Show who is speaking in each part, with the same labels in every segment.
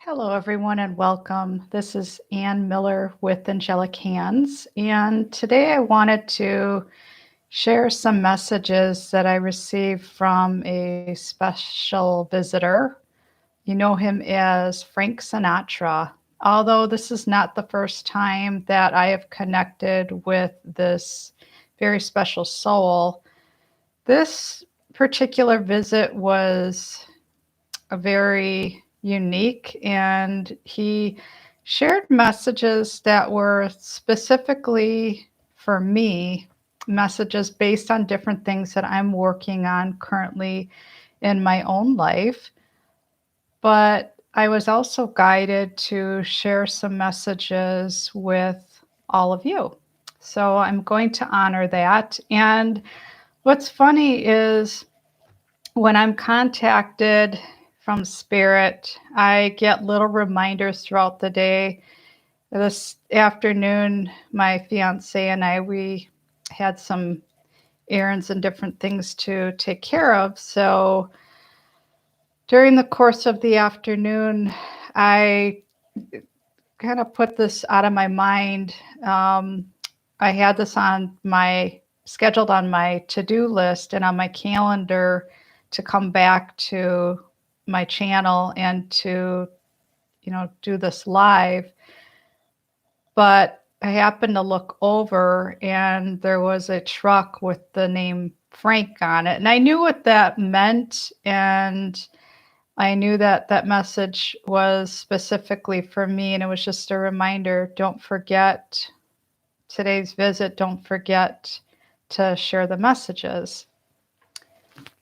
Speaker 1: Hello, everyone, and welcome. This is Ann Miller with Angelic Hands, and today I wanted to share some messages that I received from a special visitor. You know him as Frank Sinatra. Although this is not the first time that I have connected with this very special soul, this particular visit was a very unique, and he shared messages that were specifically for me, messages based on different things that I'm working on currently in my own life. But I was also guided to share some messages with all of you. So I'm going to honor that. And what's funny is when I'm contacted from spirit, I get little reminders throughout the day. This afternoon, my fiance and I, we had some errands and different things to take care of. So during the course of the afternoon, I kind of put this out of my mind. I had this on my scheduled on my to-do list and on my calendar to come back to my channel and to, do this live. But I happened to look over and there was a truck with the name Frank on it. And I knew what that meant. And I knew that that message was specifically for me. And it was just a reminder, don't forget today's visit. Don't forget to share the messages.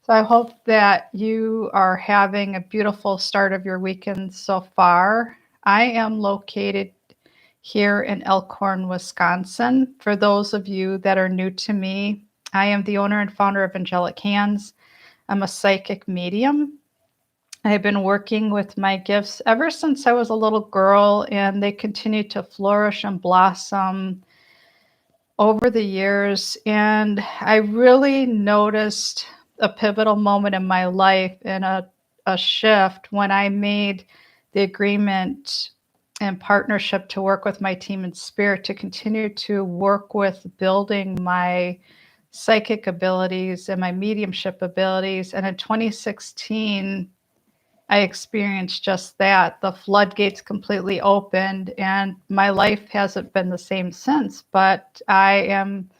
Speaker 1: So I hope that you are having a beautiful start of your weekend so far. I am located here in Elkhorn, Wisconsin. For those of you that are new to me, I am the owner and founder of Angelic Hands. I'm a psychic medium. I've been working with my gifts ever since I was a little girl, and they continue to flourish and blossom over the years. And I really noticed a pivotal moment in my life and a shift when I made the agreement and partnership to work with my team in spirit to continue to work with building my psychic abilities and my mediumship abilities. And in 2016, I experienced just that. The floodgates completely opened, and my life hasn't been the same since. But I am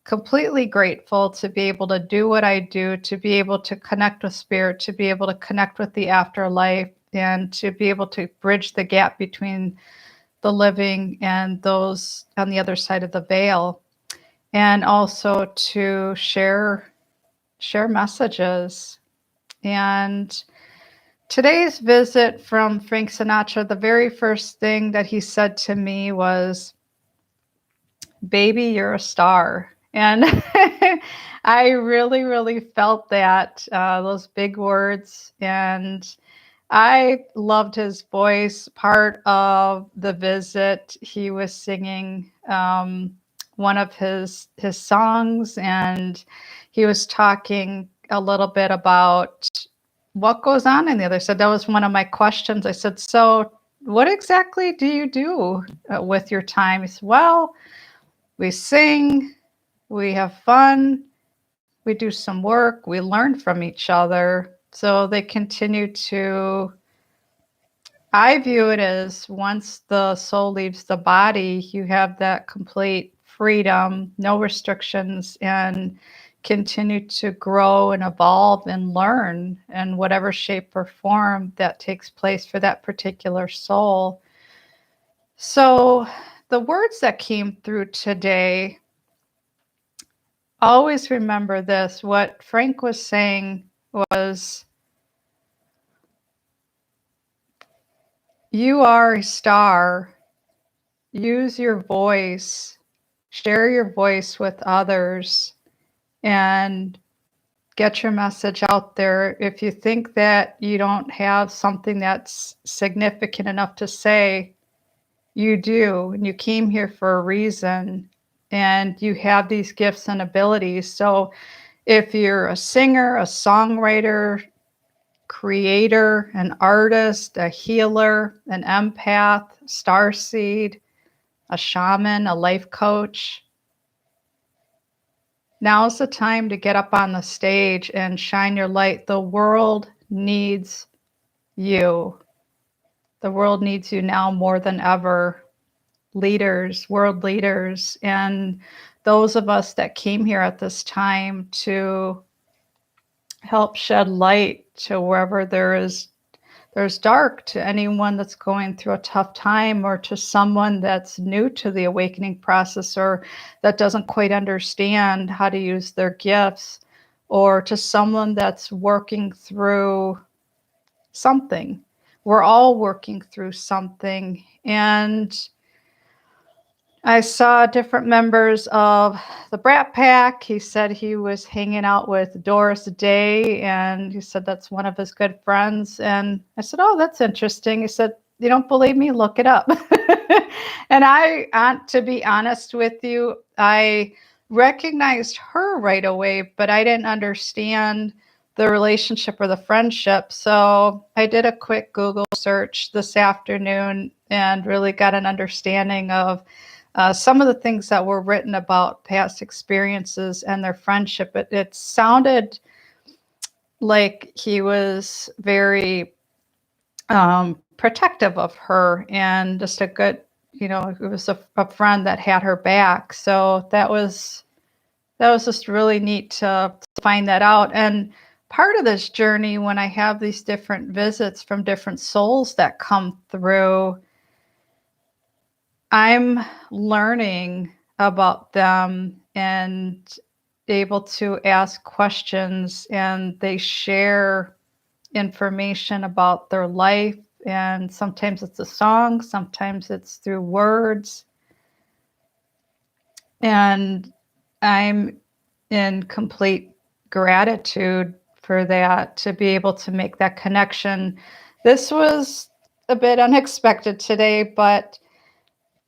Speaker 1: completely grateful to be able to do what I do, to be able to connect with spirit, to be able to connect with the afterlife, and to be able to bridge the gap between the living and those on the other side of the veil, and also to share messages. And today's visit from Frank Sinatra, the very first thing that he said to me was, "Baby, you're a star." And I really, really felt that, those big words. And I loved his voice. Part of the visit, he was singing one of his songs, and he was talking a little bit about what goes on in the other side. That was one of my questions. I said, "So, what exactly do you do with your time?" He said, "Well, we sing, we have fun, we do some work, we learn from each other." So they continue to, I view it as once the soul leaves the body, you have that complete freedom, no restrictions, and continue to grow and evolve and learn in whatever shape or form that takes place for that particular soul. So the words that came through today, always remember this. What Frank was saying was, you are a star. Use your voice, share your voice with others, and get your message out there. If you think that you don't have something that's significant enough to say, you do, and you came here for a reason, and you have these gifts and abilities. So if you're a singer, a songwriter, creator, an artist, a healer, an empath, starseed, a shaman, a life coach. Now's the time to get up on the stage and shine your light. The world needs you. The world needs you now more than ever. Leaders, world leaders, and those of us that came here at this time to help shed light to wherever there's dark, to anyone that's going through a tough time, or to someone that's new to the awakening process, or that doesn't quite understand how to use their gifts, or to someone that's working through something. We're all working through something. And I saw different members of the Brat Pack. He said he was hanging out with Doris Day, and he said that's one of his good friends. And I said, "Oh, that's interesting." He said, "You don't believe me? Look it up." And to be honest with you, I recognized her right away, but I didn't understand the relationship or the friendship. So I did a quick Google search this afternoon and really got an understanding of some of the things that were written about past experiences and their friendship. It sounded like he was very protective of her, and just a good, it was a friend that had her back. So that was just really neat to find that out. And part of this journey, when I have these different visits from different souls that come through, I'm learning about them and able to ask questions, and they share information about their life. And sometimes it's a song, sometimes it's through words. And I'm in complete gratitude for that, to be able to make that connection. This was a bit unexpected today, but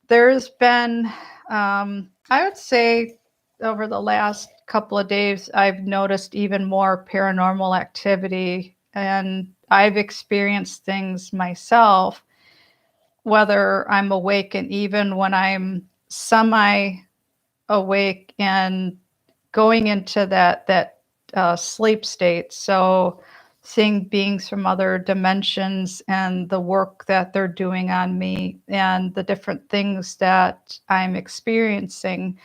Speaker 1: there's been, I would say, over the last couple of days, I've noticed even more paranormal activity, and I've experienced things myself, whether I'm awake and even when I'm semi awake and going into that sleep state. So seeing beings from other dimensions and the work that they're doing on me and the different things that I'm experiencing.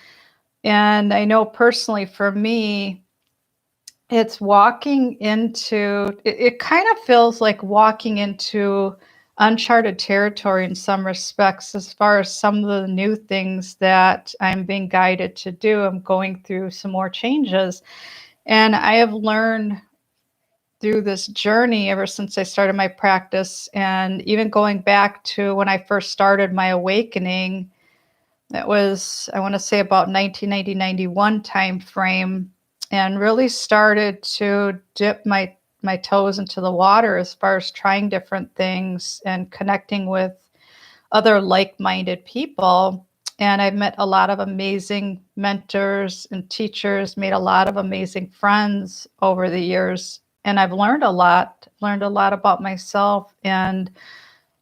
Speaker 1: And I know personally for me, it's walking into it kind of feels like walking into uncharted territory in some respects, as far as some of the new things that I'm being guided to do. I'm going through some more changes. And I have learned through this journey ever since I started my practice, and even going back to when I first started my awakening, that was, I want to say, about 1990-91 time frame, and really started to dip my toes into the water as far as trying different things and connecting with other like-minded people. And I've met a lot of amazing mentors and teachers, made a lot of amazing friends over the years. And I've learned a lot about myself, and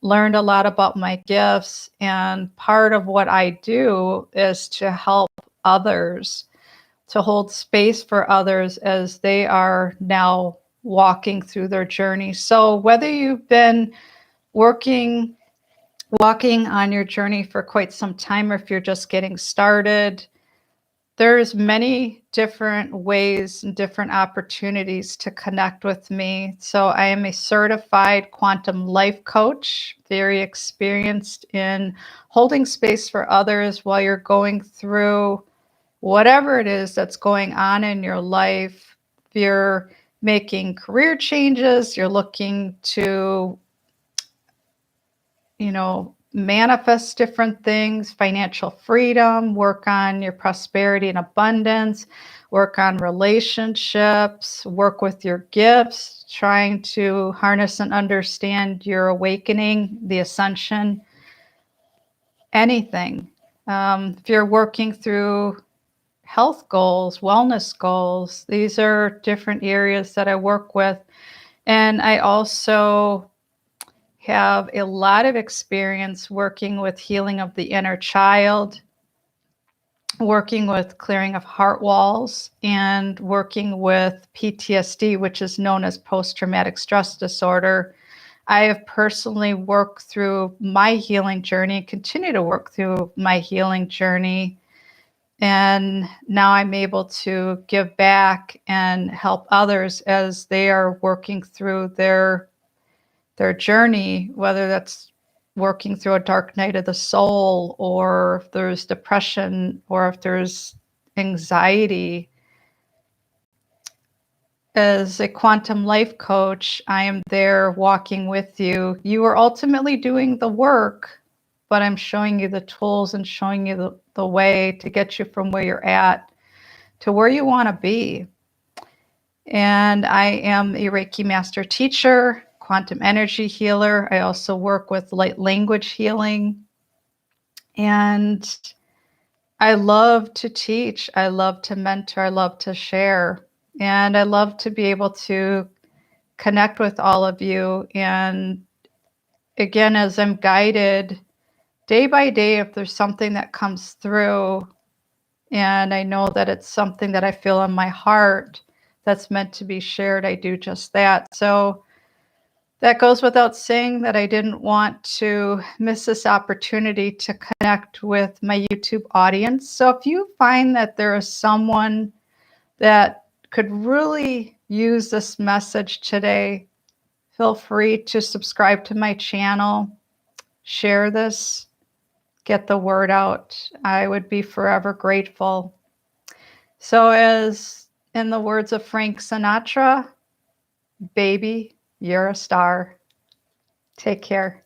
Speaker 1: learned a lot about my gifts. And part of what I do is to help others, to hold space for others as they are now walking through their journey. So whether you've been walking on your journey for quite some time, or if you're just getting started, there's many different ways and different opportunities to connect with me. So I am a certified quantum life coach, very experienced in holding space for others while you're going through whatever it is that's going on in your life. If you're making career changes, you're looking to manifest different things, financial freedom, work on your prosperity and abundance, work on relationships, work with your gifts, trying to harness and understand your awakening, the ascension, anything. If you're working through health goals, wellness goals, these are different areas that I work with. And I also have a lot of experience working with healing of the inner child, working with clearing of heart walls, and working with PTSD, which is known as post-traumatic stress disorder. I have personally worked through my healing journey, continue to work through my healing journey. And now I'm able to give back and help others as they are working through their journey, whether that's working through a dark night of the soul, or if there's depression, or if there's anxiety. As a quantum life coach, I am there walking with you. You are ultimately doing the work, but I'm showing you the tools and showing you the way to get you from where you're at to where you want to be. And I am a Reiki master teacher, quantum energy healer. I also work with light language healing. And I love to teach. I love to mentor. I love to share. And I love to be able to connect with all of you. And again, as I'm guided day by day, if there's something that comes through, and I know that it's something that I feel in my heart that's meant to be shared, I do just that. So that goes without saying that I didn't want to miss this opportunity to connect with my YouTube audience. So if you find that there is someone that could really use this message today, feel free to subscribe to my channel, share this, get the word out. I would be forever grateful. So, as in the words of Frank Sinatra, baby, you're a star. Take care.